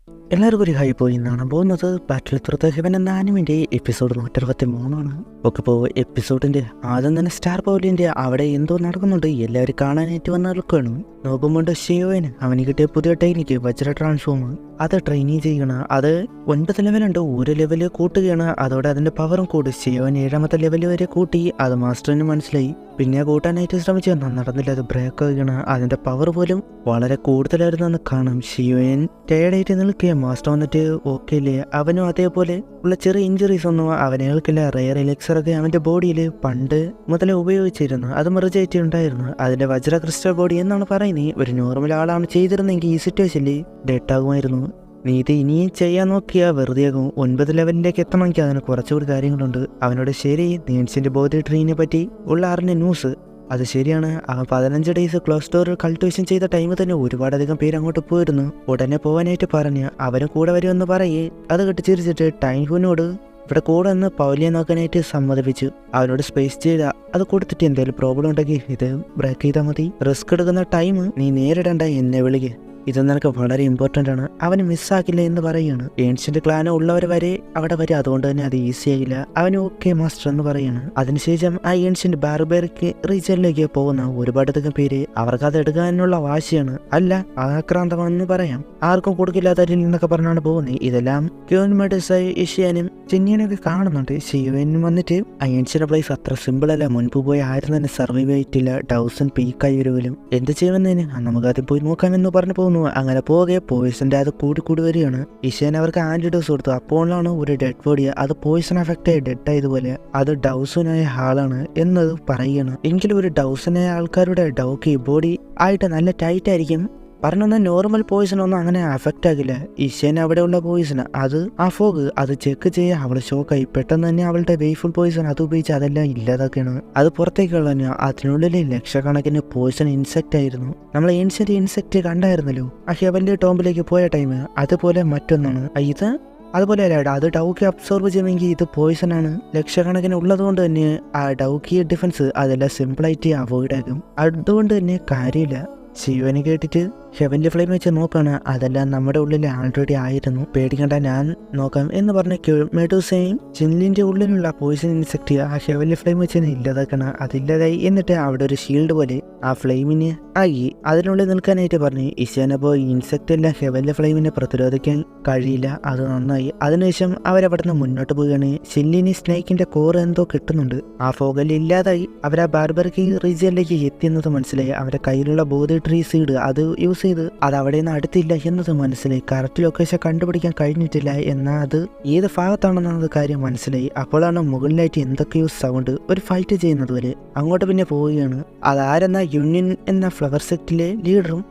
എല്ലാവർക്കും ഒരു ഹൈ പോയി എന്നാണ് പോകുന്നത്. ബാറ്റിൽ ത്രൂ ദ ഹെവൻ എന്ന ആനിമിൻ്റെ എപ്പിസോഡ് 163 ഒക്കെ ഇപ്പോൾ എപ്പിസോഡിൻ്റെ ആദ്യം തന്നെ സ്റ്റാർ പൗലിൻ്റെ അവിടെ എന്തോ നടക്കുന്നുണ്ട്. എല്ലാവരും കാണാനായിട്ട് വന്ന നിൽക്കുകയാണ്. നോക്കുമ്പോണ്ട് ഷിയോന് അവന് കിട്ടിയ പുതിയ ടെക്നിക്ക് വജ്ര ട്രാൻസ്ഫോം അത് ട്രെയിനിങ് ചെയ്യണം. അത് 9 ലെവലുണ്ട്, ഒരു ലെവല് കൂട്ടുകയാണ്. അതോടെ അതിൻ്റെ പവറും കൂടി ഷിയോൻ 7ാമത്തെ ലെവൽ വരെ കൂട്ടി. അത് മാസ്റ്ററിന് മനസ്സിലായി. പിന്നെ കൂട്ടാനായിട്ട് ശ്രമിച്ചു, നടന്നില്ല. അത് ബ്രേക്ക് ആകണം. അതിൻ്റെ പവർ പോലും വളരെ കൂടുതലായിരുന്നെന്ന് കാണാം. ഷിയോൻ ടയർഡായിട്ട് നിൽക്കുക. മാസ്റ്റർ വന്നിട്ട് ഓക്കെ ഇല്ലേ, അവനും അതേപോലെ ഉള്ള ചെറിയ ഇഞ്ചുറീസ് ഒന്നും അവനെ കേൾക്കില്ല. റെയർ എലക്സറൊക്കെ അവൻ്റെ ബോഡിയിൽ പണ്ട് മുതലേ ഉപയോഗിച്ചിരുന്നു. അത് മെർജായിട്ട് ഉണ്ടായിരുന്നു. അതിൻ്റെ വജ്ര ക്രിസ്റ്റൽ ബോഡി എന്നാണ് പറയുന്നത്. ഒരു നോർമൽ ആളാണ് ചെയ്തിരുന്നെങ്കിൽ ഈ സിറ്റുവേഷനിൽ ഡെഡ് ആകുമായിരുന്നു. നീ ഇത് ഇനിയും ചെയ്യാൻ നോക്കിയാൽ വെറുതെ ആകും. 9 ലെവലിലേക്ക് എത്തണമെങ്കിൽ അതിന് കുറച്ചുകൂടി കാര്യങ്ങളുണ്ട്. അവനോട് ശരി, നീൻസിൻ്റെ ബോഡി ട്രീനെ പറ്റി ഉള്ള അറിഞ്ഞ ന്യൂസ് അത് ശരിയാണ്. അവൻ 15 ഡേയ്സ് ക്ലോസ് ഡോർ കൾട്ടിവേഷൻ ചെയ്ത ടൈമിൽ തന്നെ ഒരുപാടധികം പേര് അങ്ങോട്ട് പോയിരുന്നു. ഉടനെ പോകാനായിട്ട് പറഞ്ഞ് അവനും കൂടെ വരുമെന്ന് പറയേ അത് കെട്ടിച്ചിരിച്ചിട്ട് ടൈംഹുവിനോട് ഇവിടെ കൂടെ നിന്ന് പൗലിയെ നോക്കാനായിട്ട് സമ്മതിപ്പിച്ചു. അവനോട് സ്പേസ് ചെയ്ത അത് കൊടുത്തിട്ട് എന്തെങ്കിലും പ്രോബ്ലം ഉണ്ടെങ്കിൽ ഇത് ബ്രേക്ക് ചെയ്താൽ മതി. റിസ്ക് എടുക്കുന്ന ടൈം നീ നേരിടണ്ട, എന്നെ വിളിക്കുക. ഇത് നിനക്ക് വളരെ ഇമ്പോർട്ടൻ്റ് ആണ്. അവന് മിസ്സാക്കില്ല എന്ന് പറയുകയാണ്. ഏൻഷ്യൻ്റ് ക്ലാന് ഉള്ളവർ വരെ അവിടെ വരെ, അതുകൊണ്ട് തന്നെ അത് ഈസി ആയില്ല. അവന് ഓക്കെ മാസ്റ്റർ എന്ന് പറയുകയാണ്. അതിനുശേഷം ആ ഏൻഷ്യൻ്റ് ബാർബേർക്ക് റീജിയനിലേക്ക് പോകുന്ന ഒരുപാടധികം പേര് അവർക്ക് അത് എടുക്കാനുള്ള വാശിയാണ്, അല്ല ആക്രാന്തമാണെന്ന് പറയാം. ആർക്കും കൊടുക്കില്ല തരിൽ എന്നൊക്കെ പറഞ്ഞാണ് പോകുന്നത്. ഇതെല്ലാം ക്യൂൻമെഡസായി ഏഷ്യാനും ചെന്നിയനൊക്കെ കാണുന്നുണ്ട്. ഷിയോനും വന്നിട്ട് ആ ഏൻഷ്യൻ്റെ പ്ലേസ് അത്ര സിമ്പിൾ അല്ല. മുൻപ് പോയി ആരും തന്നെ സർവൈവ് ആയിട്ടില്ല. 1000 പീക്കായി വരുമല്ലോ. എന്ത് ചെയ്യുമെന്നതിന് നമുക്കാദ്യം പോയി നോക്കാമെന്ന് പറഞ്ഞു പോകുന്നു. അങ്ങനെ പോകെ പോയിസന്റെ അത് കൂടി വരികയാണ്. ഈശാൻ അവർക്ക് ആന്റിഡോസ് കൊടുത്തു. അപ്പോഴാണ് ഒരു ഡെഡ് ബോഡി, അത് പോയിസൺ എഫക്റ്റ് ആയി ഡെഡ് ആയതുപോലെ അത് ഡൗസനായ ആളാണ് എന്നത് പറയുകയാണ്. എങ്കിലും ഒരു ഡൗസനായ ആൾക്കാരുടെ ഡൗക്കി ബോഡി ആയിട്ട് നല്ല ടൈറ്റ് ആയിരിക്കും. പറഞ്ഞൊന്നും നോർമൽ പോയിസൺ ഒന്നും അങ്ങനെ അഫക്റ്റ് ആകില്ല. ഈശാൻ അവിടെയുള്ള പോയിസൺ അത് ആ ഫോഗ് അത് ചെക്ക് ചെയ്യാൻ അവൾ ഷോക്കായി. പെട്ടെന്ന് തന്നെ അവളുടെ വെയ്ഫുൾ പോയിസൺ അത് ഉപയോഗിച്ച് അതെല്ലാം ഇല്ലാതാക്കുകയാണ്. അത് പുറത്തേക്കുള്ള അതിനുള്ളിൽ ലക്ഷക്കണക്കിന് പോയിസൺ ഇൻസെക്റ്റ് ആയിരുന്നു. നമ്മൾ ഏൻഷ്യന്റ് ഇൻസെക്റ്റ് കണ്ടായിരുന്നല്ലോ ആ ഹെവൻലി ടോംബിലേക്ക് പോയ ടൈം, അതുപോലെ മറ്റൊന്നാണ് ഇത്. അതുപോലെ അല്ല, അത് ഡൗക്കി അബ്സോർബ് ചെയ്യുമെങ്കിൽ ഇത് പോയിസൺ ആണ്. ലക്ഷക്കണക്കിന് ഉള്ളതുകൊണ്ട് തന്നെ ആ ഡൗക്കി ഡിഫൻസ് അതെല്ലാം സിമ്പിളായിട്ട് അവോയ്ഡ് ആകും. അതുകൊണ്ട് തന്നെ കാര്യമില്ല. ശിവനെ കേട്ടിട്ട് ഹെവൻലി ഫ്ലെയിം വെച്ച് നോക്കാണ്. അതെല്ലാം നമ്മുടെ ഉള്ളിൽ ആൾറെഡി ആയിരുന്നു, പേടിക്കണ്ട ഞാൻ നോക്കാം എന്ന് പറഞ്ഞ മെഡൂസയും ചിൻലിന്റെ ഉള്ളിലുള്ള പോയിസൺ ഇൻസെക്ട് ആ ഹെവൻലി ഫ്ലെയിം വെച്ച് ഇല്ലാതാക്കണം. അതില്ലാതായി. എന്നിട്ട് അവിടെ ഒരു ഷീൽഡ് പോലെ ആ ഫ്ലെയിമിന് ആയി അതിനുള്ളിൽ നിൽക്കാനായിട്ട് പറഞ്ഞു. ഇശാനപ്പോ ഇൻസെക്ട് എല്ലാം ഹെവൻലി ഫ്ലെയിമിനെ പ്രതിരോധിക്കാൻ കഴിയില്ല. അത് നന്നായി. അതിനുശേഷം അവരവിടുന്ന് മുന്നോട്ട് പോവുകയാണ്. ചില്ലിന് സ്നേക്കിന്റെ കോർ എന്തോ കിട്ടുന്നുണ്ട്. ആ ഫോഗൽ ഇല്ലാതായി. അവരാ ബാർബർക്ക് റീജിയനിലേക്ക് എത്തിയെന്നത് മനസ്സിലായി. അവരുടെ കയ്യിലുള്ള ബോധി ട്രീ സീഡ് അത് യൂസ് ചെയ്ത് അത് അവിടെ നിന്ന് അടുത്തില്ല എന്നത് മനസ്സിലായി. കറക്റ്റ് ലൊക്കേഷൻ കണ്ടുപിടിക്കാൻ കഴിഞ്ഞിട്ടില്ല, എന്നാൽ അത് ഏത് ഭാഗത്താണെന്നത് കാര്യം മനസ്സിലായി. അപ്പോഴാണ് മുകളിലായിട്ട് എന്തൊക്കെയോ സൗണ്ട്, ഒരു ഫൈറ്റ് ചെയ്യുന്നത് വരെ. അങ്ങോട്ട് പിന്നെ പോവുകയാണ്. അതാരെന്ന യൂണിയൻ എന്ന ഫ്ലവർ സെക്റ്റിലെ ലീഡറും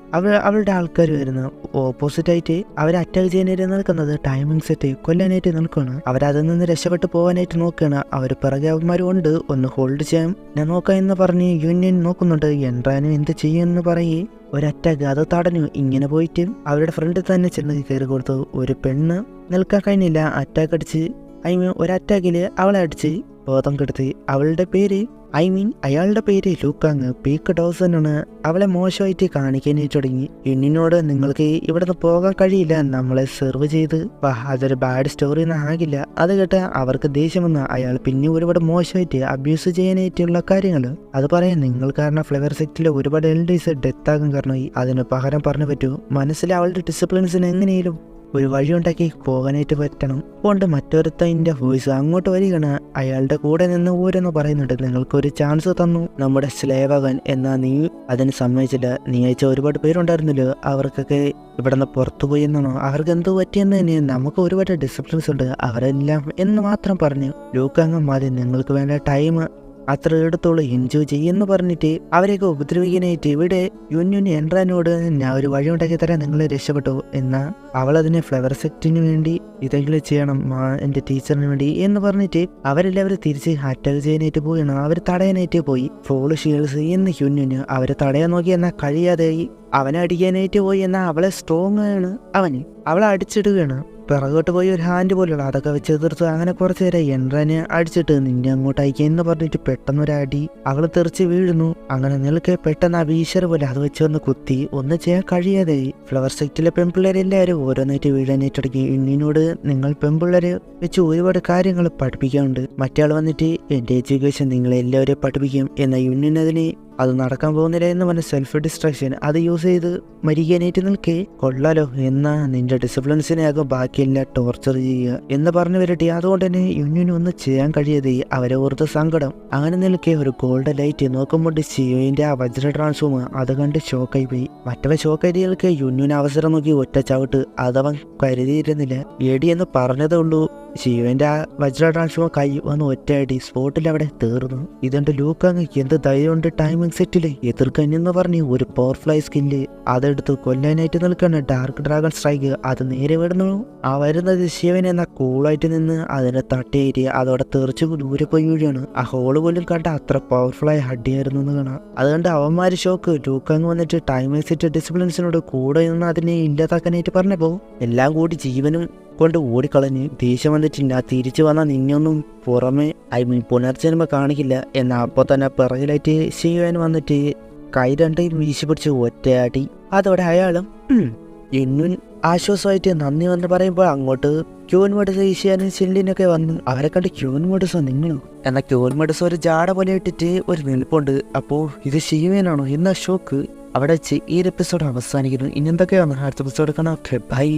അവളുടെ ആൾക്കാർ വരുന്ന ഓപ്പോസിറ്റ് ആയിട്ട് അവരെ അറ്റാക്ക് ചെയ്യാനായിട്ട് നിൽക്കുന്നത് ടൈമിംഗ് സെറ്റ് കൊല്ലാനായിട്ട് നിൽക്കുകയാണ്. അവരതിൽ നിന്ന് രക്ഷപ്പെട്ട് പോകാനായിട്ട് നോക്കുകയാണ്. അവർ പിറകെ അവന്മാരും ഉണ്ട്. ഒന്ന് ഹോൾഡ് ചെയ്യാൻ ഞാൻ നോക്കാം എന്ന് പറഞ്ഞ് യൂണിയൻ നോക്കുന്നുണ്ട്. എൻട്രാനും എന്ത് ചെയ്യുമെന്ന് പറയേ ഒരു അറ്റാക്ക് അത് തടഞ്ഞു. ഇങ്ങനെ പോയിട്ട് അവരുടെ ഫ്രണ്ടിൽ തന്നെ ചെന്ന് കയറി കൊടുത്തു. ഒരു പെണ്ണ് നിൽക്കാൻ കഴിഞ്ഞില്ല. അറ്റാക്ക് അടിച്ച് ഒരു അറ്റാക്കിൽ അവളെ അടിച്ച് ബോധം കെടുത്തി. അവളുടെ പേര് അയാളുടെ പേര് ലൂക്കാങ്. പീക്ക് ഡോസനാണ്. അവളെ മോശമായിട്ട് കാണിക്കാനായിട്ട് തുടങ്ങി. ഇന്നിനോട് നിങ്ങൾക്ക് ഇവിടുന്ന് പോകാൻ കഴിയില്ല, നമ്മളെ സെർവ് ചെയ്ത് അതൊരു ബാഡ് സ്റ്റോറി ഒന്നും ആകില്ല. അത് കേട്ട് അവർക്ക് ദേഷ്യം വന്ന അയാൾ പിന്നെ ഒരുപാട് മോശമായിട്ട് അബ്യൂസ് ചെയ്യാനായിട്ടുള്ള കാര്യങ്ങൾ അത് പറയാൻ നിങ്ങൾ കാരണം ഫ്ലവർ സെക്റ്റിലെ ഒരുപാട് എൽഡേഴ്സ് ഡെത്ത് ആകാൻ കാരണമായി. അതിന് പകരം പറഞ്ഞു പറ്റൂ. മനസ്സിൽ അവളുടെ ഡിസിപ്ലിൻസിന് എങ്ങനെയും ഒരു വഴിയുണ്ടാക്കി പോകാനായിട്ട് പറ്റണം. അതുകൊണ്ട് മറ്റൊരുത്തൻ്റെ വോയിസ് അങ്ങോട്ട് വരികയാണ്. അയാളുടെ കൂടെ നിന്ന് ഓരോന്ന് പറയുന്നുണ്ട്. നിങ്ങൾക്കൊരു ചാൻസ് തന്നു നമ്മുടെ സ്ലേവാകാൻ, എന്നാൽ നീ അതിന് സമ്മതിച്ചില്ല. നീ അയച്ച ഒരുപാട് പേരുണ്ടായിരുന്നല്ലോ, അവർക്കൊക്കെ ഇവിടെ നിന്ന് പുറത്തു പോയി എന്നാണോ, അവർക്ക് എന്തോ പറ്റിയെന്ന് തന്നെ. നമുക്ക് ഒരുപാട് ഡിസിപ്ലിൻസ് ഉണ്ട്, അവരെല്ലാം എന്ന് മാത്രം പറഞ്ഞു. ലൂക്കാങ് മതി, നിങ്ങൾക്ക് വേണ്ട ടൈം അത്ര എടുത്തോളൂ, എൻജോയ് ചെയ്യുമെന്ന് പറഞ്ഞിട്ട് അവരെയൊക്കെ ഉപദ്രവിക്കാനായിട്ട് ഇവിടെ യൂണിയൻ എൻട്രാനോട് ഞാൻ ഒരു വഴി ഉണ്ടാക്കി തരാൻ, നിങ്ങളെ രക്ഷപ്പെട്ടു. എന്നാൽ അവളതിനെ ഫ്ലവർ സെക്റ്റിന് വേണ്ടി ഇതെങ്കിലും ചെയ്യണം, എൻ്റെ ടീച്ചറിന് വേണ്ടി എന്ന് പറഞ്ഞിട്ട് അവരെല്ലാവരും തിരിച്ച് അറ്റാക്ക് ചെയ്യാനായിട്ട് പോവുകയാണ്. അവർ തടയാനായിട്ട് പോയി. ഫോള് ഷീൽസ് എന്ന് യൂണിയന് അവരെ തടയാൻ നോക്കി, എന്നാൽ കഴിയാതെയായി. അവനെ അടിക്കാനായിട്ട് പോയി. എന്നാൽ അവളെ സ്ട്രോങ് ആണ് അവളെ അടിച്ചിടുകയാണ്. പിറകോട്ട് പോയി ഒരു ഹാൻഡ് പോലുള്ള അതൊക്കെ വെച്ച് എതിർത്ത് അങ്ങനെ കുറച്ച് നേരം എൻട്രനെ അടിച്ചിട്ട് നിന്നെ അങ്ങോട്ട് അയക്കെന്ന് പറഞ്ഞിട്ട് പെട്ടെന്നൊരടി അവള് തെറിച്ച് വീഴുന്നു. അങ്ങനെ നിൽക്കെ പെട്ടെന്ന് ആ വീശർ പോലെ അത് വെച്ച് ഒന്ന് കുത്തി ഒന്നും ചെയ്യാൻ കഴിയാതെ ഫ്ലവർ സെക്റ്റിലെ പെൺപിള്ളേരെല്ലാവരും ഓരോന്നേറ്റ് വീഴാനേറ്റടക്കി. ഇന്നിനോട് നിങ്ങൾ പെൺപിള്ളേരെ വെച്ച് ഒരുപാട് കാര്യങ്ങൾ പഠിപ്പിക്കാനുണ്ട്. മറ്റേ ആൾ വന്നിട്ട് എൻ്റെ എഡ്യൂക്കേഷൻ നിങ്ങളെല്ലാവരെയും പഠിപ്പിക്കും എന്ന യുന്നിനതിന് അത് നടക്കാൻ പോകുന്നില്ല എന്ന് പറഞ്ഞ സെൽഫ് ഡിസ്ട്രാക്ഷൻ അത് യൂസ് ചെയ്ത് മരിക്കാനായിട്ട് നിൽക്കേ. കൊള്ളാലോ, എന്നാ നിന്റെ ഡിസിപ്ലിൻസിനെ ആകും ബാക്കിയെല്ലാം ടോർച്ചർ ചെയ്യുക എന്ന് പറഞ്ഞു വരട്ടെ. അതുകൊണ്ട് തന്നെ യുന്നിന് ഒന്നും ചെയ്യാൻ കഴിയാതെ അവരെ ഓർത്ത് സങ്കടം. അങ്ങനെ നിൽക്കെ ഒരു ഗോൾഡ് ലൈറ്റ് നോക്കുമ്പോൾ ഷിയോയിന്റെ ആ വജ്ര ട്രാൻസ്ഫോം അത് കണ്ട് ഷോക്കായി പോയി. മറ്റവൻ ഷോക്കായി നിൽക്കെ യുന്നിന് അവസരം നോക്കി ഒറ്റ ചവിട്ട് അതവൻ കരുതിയിരുന്നില്ല. എടി എന്ന് പറഞ്ഞതേ ഉള്ളൂ, ഷിയോന്റെ ആ വജ്ര ട്രാൻസ്ഫോം കൈ വന്ന് ഒറ്റയടി സ്പോട്ടിൽ അവിടെ തീർന്നു. ഇതെന്റെ ലൂക്കാങ് എന്ത് ധൈര്യമുണ്ട് ടൈമിംഗ് സെറ്റില് എതിർക്കന്നെന്ന് പറഞ്ഞ് ഒരു പവർഫ്ലൈ സ്കില്ല് അതെടുത്ത് കൊല്ലാനായിട്ട് നിൽക്കാണ് ഡാർക്ക് ഡ്രാഗൺ സ്ട്രൈക്ക്. അത് നേരെ വിടുന്നു. ആ വരുന്നത് ശിവൻ എന്ന കൂളായിട്ട് നിന്ന് അതിനെ തട്ടിയേറ്റി അതോടെ തെറിച്ച് ദൂരെ പോയി വീഴാണ്. ആ ഹോള് പോലും കണ്ട അത്ര പവർഫുള്ളായ ഹഡിയായിരുന്നു എന്ന് കാണാം. അതുകൊണ്ട് അവന്മാര് ഷോക്ക്. ലൂക്കാങ് വന്നിട്ട് ടൈമിംഗ് സെറ്റ് ഡിസിപ്ലിൻസിനോട് കൂടെ നിന്ന് അതിനെ ഇല്ലാതാക്കാനായിട്ട് പറഞ്ഞപ്പോ എല്ലാം കൂടി ജീവനും കൊണ്ട് ഓടിക്കളഞ്ഞ് ദേഷ്യം വന്നിട്ടില്ല. തിരിച്ചു വന്നാൽ നിന്നൊന്നും പുറമെ പുനർജന്മ കാണിക്കില്ല എന്ന അപ്പോൾ തന്നെ പിറകിലായിട്ട് ശിവൻ വന്നിട്ട് കൈ രണ്ടും വീശി പിടിച്ച് ഒറ്റയാടി. അതോടെ അയാളും എന്നും ആശ്വാസമായിട്ട് നന്ദി വന്ന് പറയുമ്പോൾ അങ്ങോട്ട് ക്യൂൻ മെഡസ് ഈശാനും ചെല്ലിനൊക്കെ വന്നു. അവരെ കണ്ട് ക്യൂൻ മെഡസോ നിങ്ങളോ എന്നാൽ ക്യൂൻ മെഡസ് ഒരു ജാട പോലെ ഇട്ടിട്ട് ഒരു നിൽപ്പുണ്ട്. അപ്പോൾ ഇത് ശിവനാണോ എന്ന ഷോക്ക് അവിടെ വെച്ച് ഈ എപ്പിസോഡ് അവസാനിക്കുന്നു. ഇനി എന്തൊക്കെയാണ് അടുത്ത എപ്പിസോഡ് കാണാം. ബൈ.